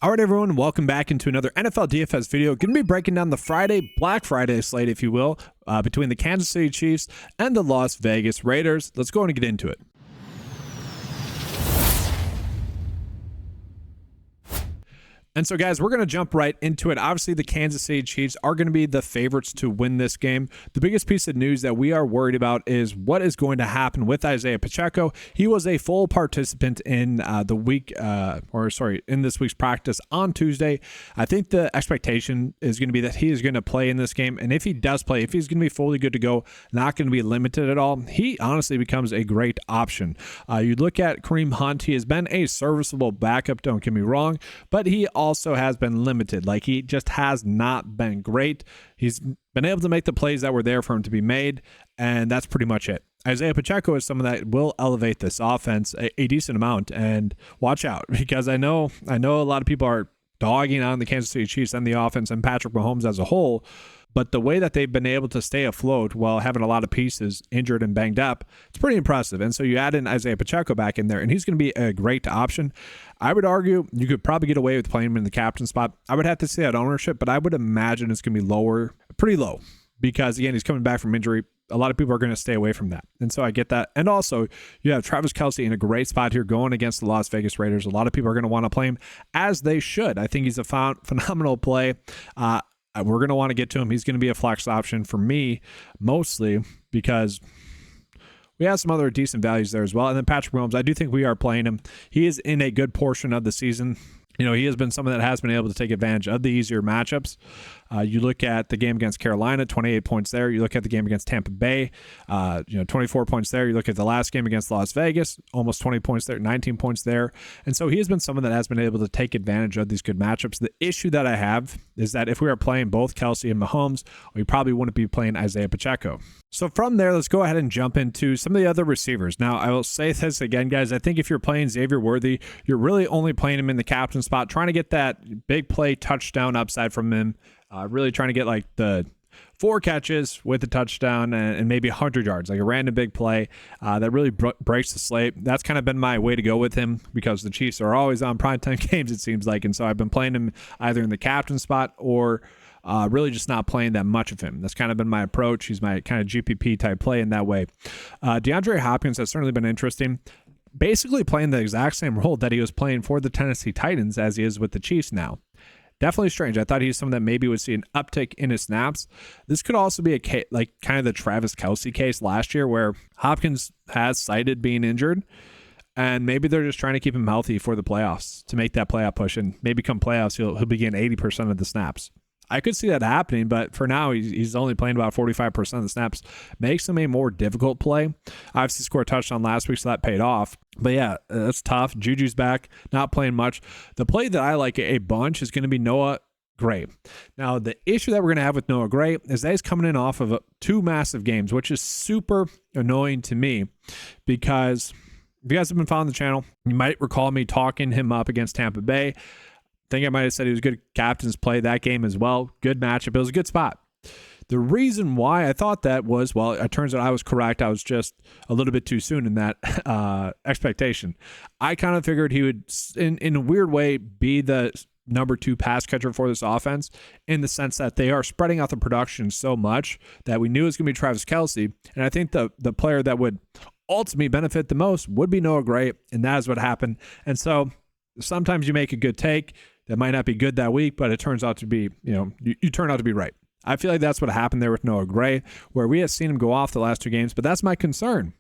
All right, everyone, welcome back into another NFL DFS video. Going to be breaking down the Black Friday slate, if you will, between the Kansas City Chiefs and the Las Vegas Raiders. Let's go and get into it. And so, guys, we're going to jump right into it. Obviously, the Kansas City Chiefs are going to be the favorites to win this game. The biggest piece of news that we are worried about is what is going to happen with Isaiah Pacheco. He was a full participant in in this week's practice on Tuesday. I think the expectation is going to be that he is going to play in this game. And if he does play, if he's going to be fully good to go, not going to be limited at all, he honestly becomes a great option. You look at Kareem Hunt, he has been a serviceable backup, don't get me wrong, but he also has been limited. Like, he just has not been great. He's been able to make the plays that were there for him to be made, and that's pretty much it. Isaiah Pacheco is someone that will elevate this offense a decent amount, and watch out, because I know a lot of people are dogging on the Kansas City Chiefs and the offense and Patrick Mahomes as a whole, but the way that they've been able to stay afloat while having a lot of pieces injured and banged up, it's pretty impressive. And so you add in Isaiah Pacheco back in there, and he's going to be a great option. I would argue you could probably get away with playing him in the captain spot. I would have to say that ownership, but I would imagine it's going to be lower, pretty low, because, again, he's coming back from injury. A lot of people are going to stay away from that. And so I get that. And also, you have Travis Kelce in a great spot here going against the Las Vegas Raiders. A lot of people are going to want to play him, as they should. I think he's a phenomenal play. We're going to want to get to him. He's going to be a flex option for me, mostly because we have some other decent values there as well. And then Patrick Mahomes, I do think we are playing him. He is in a good portion of the season. You know, he has been someone that has been able to take advantage of the easier matchups. You look at the game against Carolina, 28 points there. You look at the game against Tampa Bay, 24 points there. You look at the last game against Las Vegas, almost 20 points there, 19 points there. And so he has been someone that has been able to take advantage of these good matchups. The issue that I have is that if we are playing both Kelce and Mahomes, we probably wouldn't be playing Isaiah Pacheco. So from there, let's go ahead and jump into some of the other receivers. Now, I will say this again, guys. I think if you're playing Xavier Worthy, you're really only playing him in the captain spot, trying to get that big play touchdown upside from him. Really trying to get like the 4 catches with a touchdown and maybe 100 yards, like a random big play that really breaks the slate. That's kind of been my way to go with him, because the Chiefs are always on primetime games, it seems like. And so I've been playing him either in the captain spot or really just not playing that much of him. That's kind of been my approach. He's my kind of GPP type play in that way. DeAndre Hopkins has certainly been interesting. Basically playing the exact same role that he was playing for the Tennessee Titans as he is with the Chiefs now. Definitely strange. I thought he's someone that maybe would see an uptick in his snaps. This could also be a case, like kind of the Travis Kelce case last year, where Hopkins has cited being injured, and maybe they're just trying to keep him healthy for the playoffs to make that playoff push, and maybe come playoffs he'll begin 80% of the snaps. I could see that happening, but for now, he's only playing about 45% of the snaps. Makes him a more difficult play. Obviously scored a touchdown last week, so that paid off. But yeah, that's tough. Juju's back, not playing much. The play that I like a bunch is going to be Noah Gray. Now, the issue that we're going to have with Noah Gray is that he's coming in off of 2 massive games, which is super annoying to me, because if you guys have been following the channel, you might recall me talking him up against Tampa Bay. I think I might have said he was good captain's play that game as well. Good matchup. It was a good spot. The reason why I thought that was, well, it turns out I was correct. I was just a little bit too soon in that expectation. I kind of figured he would, in a weird way, be the number 2 pass catcher for this offense, in the sense that they are spreading out the production so much that we knew it was going to be Travis Kelce. And I think the player that would ultimately benefit the most would be Noah Gray, and that is what happened. And so sometimes you make a good take that might not be good that week, but it turns out to be, you turn out to be right. I feel like that's what happened there with Noah Gray, where we have seen him go off the last 2 games, but that's my concern,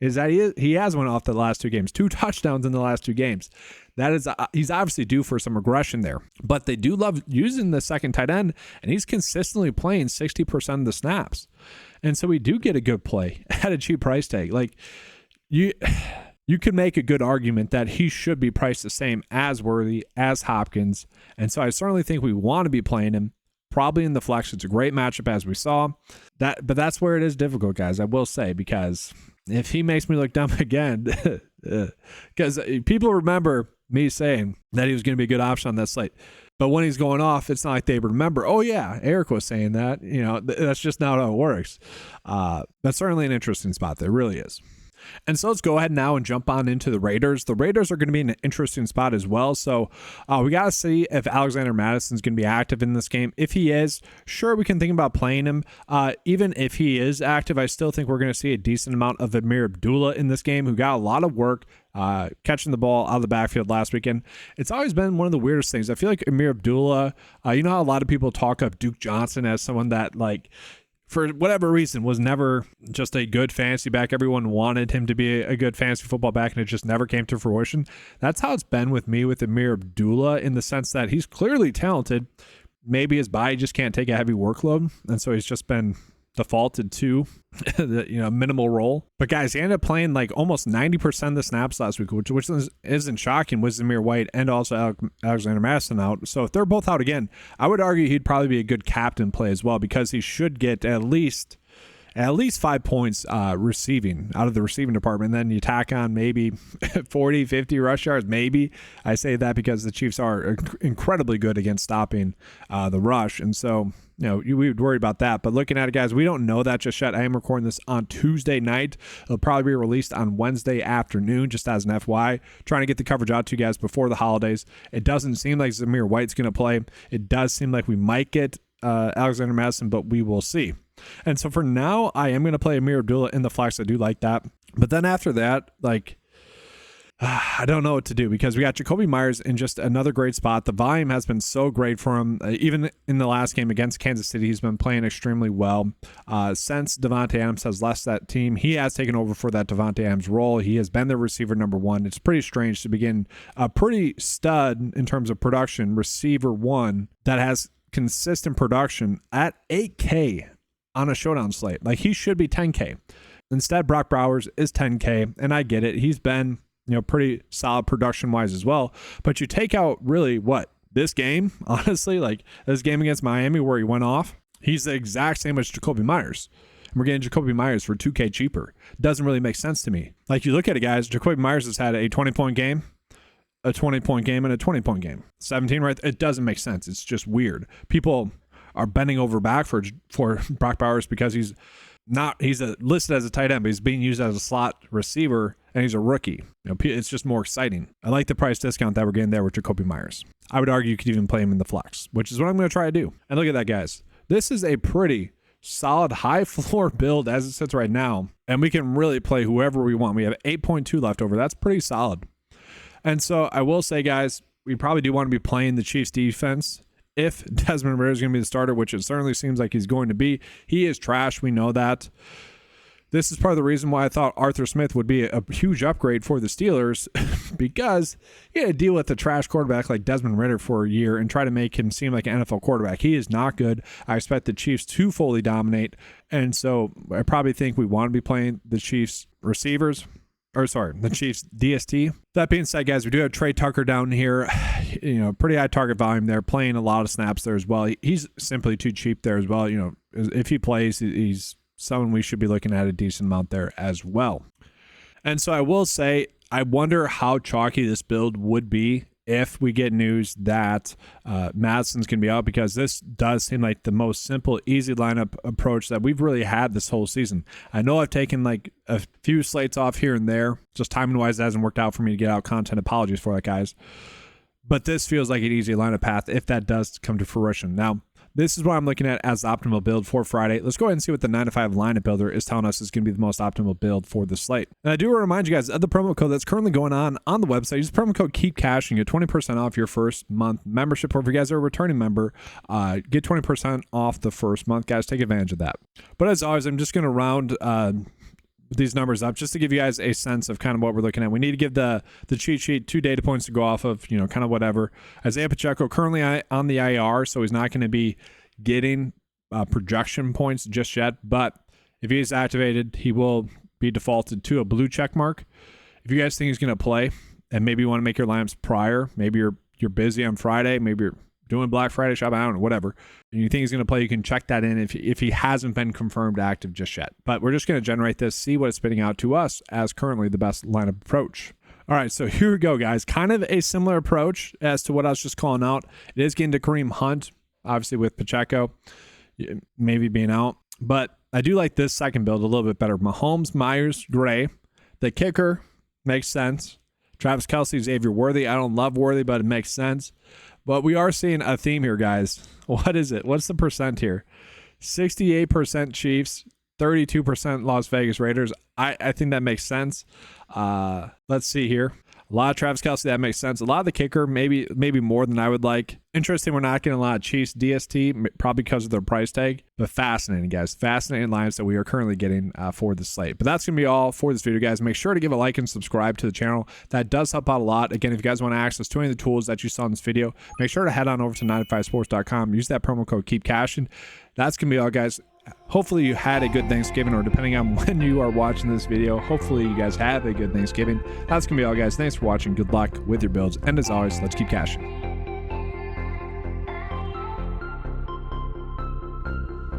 is that he has went off the last 2 games, 2 touchdowns in the last 2 games. That is, he's obviously due for some regression there, but they do love using the second tight end, and he's consistently playing 60% of the snaps. And so we do get a good play at a cheap price tag. Like, you could make a good argument that he should be priced the same as Worthy, as Hopkins. And so I certainly think we want to be playing him, probably in the flex. It's a great matchup, as we saw. But that's where it is difficult, guys, I will say, because if he makes me look dumb again, because people remember me saying that he was going to be a good option on that slate. But when he's going off, it's not like they remember, oh yeah, Eric was saying that. That's just not how it works. That's certainly an interesting spot. There really is. And so let's go ahead now and jump on into the Raiders. The Raiders are going to be in an interesting spot as well. So we got to see if Alexander Madison's going to be active in this game. If he is, sure, we can think about playing him. Even if he is active, I still think we're going to see a decent amount of Amir Abdullah in this game, who got a lot of work catching the ball out of the backfield last weekend. It's always been one of the weirdest things. I feel like Amir Abdullah, you know how a lot of people talk up Duke Johnson as someone that, like, for whatever reason, was never just a good fantasy back. Everyone wanted him to be a good fantasy football back, and it just never came to fruition. That's how it's been with me with Amir Abdullah, in the sense that he's clearly talented. Maybe his body just can't take a heavy workload, and so he's just been defaulted to the minimal role. But guys, he ended up playing like almost 90% of the snaps last week, which isn't shocking with Zamir White and also Alexander Madison out. So if they're both out again, I would argue he'd probably be a good captain play as well, because he should get at least 5 points receiving out of the receiving department. And then you tack on maybe 40, 50 rush yards, maybe. I say that because the Chiefs are incredibly good against stopping the rush. And so, we would worry about that. But looking at it, guys, we don't know that just yet. I am recording this on Tuesday night. It'll probably be released on Wednesday afternoon, just as an FYI. Trying to get the coverage out to you guys before the holidays. It doesn't seem like Zamir White's going to play. It does seem like we might get Alexander Madison, but we will see. And so for now, I am going to play Amir Abdullah in the flex. I do like that. But then after that, I don't know what to do, because we got Jacoby Myers in just another great spot. The volume has been so great for him. Even in the last game against Kansas City, he's been playing extremely well. Since Davante Adams has left that team, he has taken over for that Davante Adams role. He has been the receiver number one. It's pretty strange to begin a pretty stud in terms of production, receiver one, that has consistent production at 8K on a Showdown slate. Like, he should be 10K. Instead, Brock Bowers is 10K, and I get it. He's been pretty solid production-wise as well. But you take out really this game, honestly, like this game against Miami where he went off, he's the exact same as Jacoby Myers. And we're getting Jacoby Myers for 2K cheaper. Doesn't really make sense to me. Like, you look at it, guys, Jacoby Myers has had a 20-point game, a 20-point game, and a 20-point game. 17, right? It doesn't make sense. It's just weird. People are bending over back for Brock Bowers because he's listed as a tight end, but he's being used as a slot receiver, and he's a rookie. It's just more exciting. I like the price discount that we're getting there with Jacoby Myers. I would argue you could even play him in the flex, which is what I'm going to try to do. And look at that, guys. This is a pretty solid high floor build as it sits right now, and we can really play whoever we want. We have 8.2 left over. That's pretty solid. And so I will say, guys, we probably do want to be playing the Chiefs defense. If Desmond Ridder is going to be the starter, which it certainly seems like he's going to be, he is trash. We know that. This is part of the reason why I thought Arthur Smith would be a huge upgrade for the Steelers, because he had to deal with a trash quarterback like Desmond Ridder for a year and try to make him seem like an NFL quarterback. He is not good. I expect the Chiefs to fully dominate. And so I probably think we want to be playing the Chiefs receivers. The Chiefs DST. That being said, guys, we do have Trey Tucker down here. Pretty high target volume there, playing a lot of snaps there as well. He's simply too cheap there as well. If he plays, he's someone we should be looking at a decent amount there as well. And so I will say, I wonder how chalky this build would be if we get news that Madison's going to be out, because this does seem like the most simple, easy lineup approach that we've really had this whole season. I know I've taken like a few slates off here and there. Just timing-wise, it hasn't worked out for me to get out content. Apologies for that, guys. But this feels like an easy lineup path if that does come to fruition. Now, this is what I'm looking at as the optimal build for Friday. Let's go ahead and see what the 9-to-5 lineup builder is telling us is going to be the most optimal build for the slate. And I do want to remind you guys of the promo code that's currently going on the website. Use the promo code KEEPCASH and get 20% off your first month membership. Or if you guys are a returning member, get 20% off the first month. Guys, take advantage of that. But as always, I'm just going to round these numbers up just to give you guys a sense of kind of what we're looking at. We need to give the cheat sheet 2 data points to go off of, kind of whatever. Isaiah Pacheco currently on the IR, so he's not going to be getting projection points just yet, but if he is activated, he will be defaulted to a blue check mark. If you guys think he's going to play, and maybe you want to make your lineups prior, maybe you're busy on Friday, maybe you're doing Black Friday shopping, I don't know, whatever, and you think he's going to play, you can check that in if he hasn't been confirmed active just yet. But we're just going to generate this, see what it's spitting out to us as currently the best lineup approach. All right, so here we go, guys. Kind of a similar approach as to what I was just calling out. It is getting to Kareem Hunt, obviously with Pacheco maybe being out. But I do like this second build a little bit better. Mahomes, Myers, Gray, The kicker makes sense. Travis Kelce, Xavier Worthy. I don't love Worthy, but it makes sense. But we are seeing a theme here, guys. What is it? What's the percent here? 68% Chiefs, 32% Las Vegas Raiders. I think that makes sense. Let's see here. A lot of Travis Kelce, that makes sense. A lot of the kicker, maybe more than I would like. Interesting, we're not getting a lot of Chiefs DST, probably because of their price tag. But fascinating, guys. Fascinating lines that we are currently getting for the slate. But that's going to be all for this video, guys. Make sure to give a like and subscribe to the channel. That does help out a lot. Again, if you guys want access to any of the tools that you saw in this video, make sure to head on over to 95sports.com. Use that promo code KEEPCASHING. That's going to be all, guys. Hopefully you had a good Thanksgiving, or depending on when you are watching this video, hopefully you guys have a good Thanksgiving. That's going to be all, guys. Thanks for watching. Good luck with your builds. And as always, let's keep cashing.